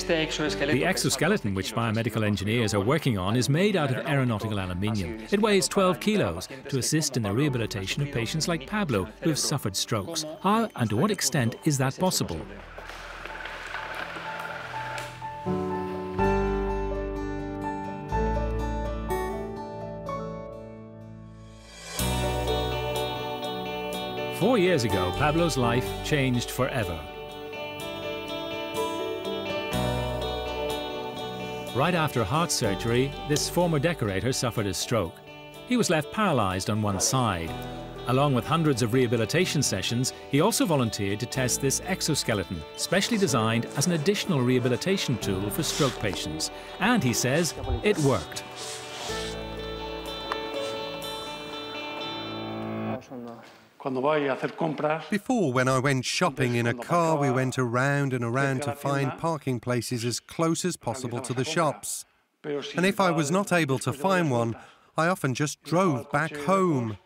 The exoskeleton which biomedical engineers are working on is made out of aeronautical aluminium. It weighs 12 kilos to assist in the rehabilitation of patients like Pablo who have suffered strokes. How and to what extent is that possible? Four years ago, Pablo's life changed forever. Right after heart surgery, this former decorator suffered a stroke. He was left paralyzed on one side. Along with hundreds of rehabilitation sessions, he also volunteered to test this exoskeleton, specially designed as an additional rehabilitation tool for stroke patients. And he says it worked. Before, when I went shopping in a car, we went around and around to find parking places as close as possible to the shops. And if I was not able to find one, I often just drove back home.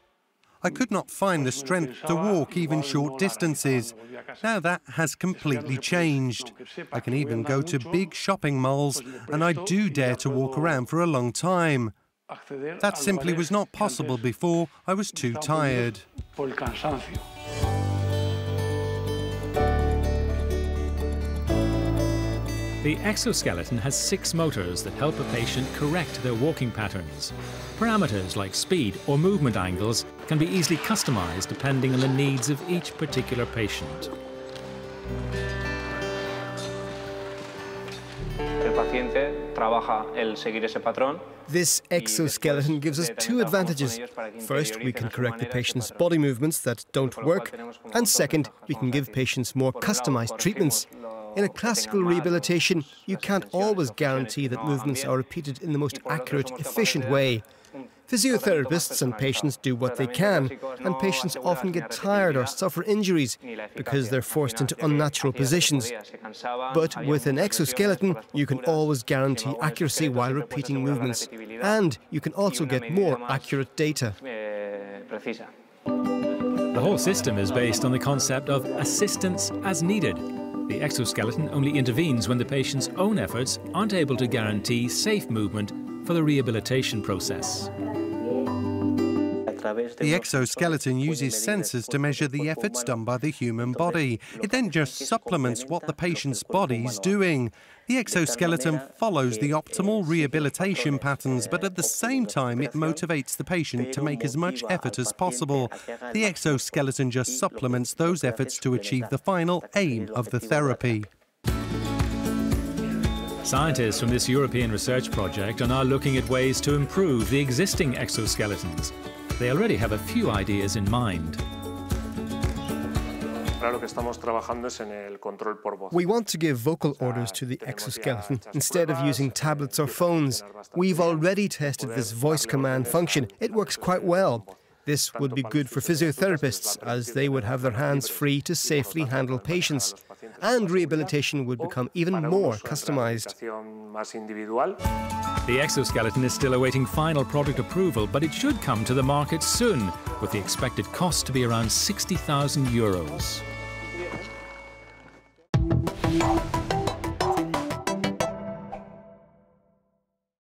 I could not find the strength to walk even short distances. Now that has completely changed. I can even go to big shopping malls, and I do dare to walk around for a long time. That simply was not possible before. I was too tired. The exoskeleton has 6 motors that help a patient correct their walking patterns. Parameters like speed or movement angles can be easily customized depending on the needs of each particular patient. This exoskeleton gives us 2 advantages. First, we can correct the patient's body movements that don't work, and second, we can give patients more customized treatments. In a classical rehabilitation, you can't always guarantee that movements are repeated in the most accurate, efficient way. Physiotherapists and patients do what they can, and patients often get tired or suffer injuries because they're forced into unnatural positions. But with an exoskeleton, you can always guarantee accuracy while repeating movements, and you can also get more accurate data. The whole system is based on the concept of assistance as needed. The exoskeleton only intervenes when the patient's own efforts aren't able to guarantee safe movement for the rehabilitation process. The exoskeleton uses sensors to measure the efforts done by the human body. It then just supplements what the patient's body is doing. The exoskeleton follows the optimal rehabilitation patterns, but at the same time it motivates the patient to make as much effort as possible. The exoskeleton just supplements those efforts to achieve the final aim of the therapy. Scientists from this European research project are now looking at ways to improve the existing exoskeletons. They already have a few ideas in mind. We want to give vocal orders to the exoskeleton instead of using tablets or phones. We've already tested this voice command function. It works quite well. This would be good for physiotherapists, as they would have their hands free to safely handle patients, and rehabilitation would become even more customized. The exoskeleton is still awaiting final product approval, but it should come to the market soon, with the expected cost to be around €60,000.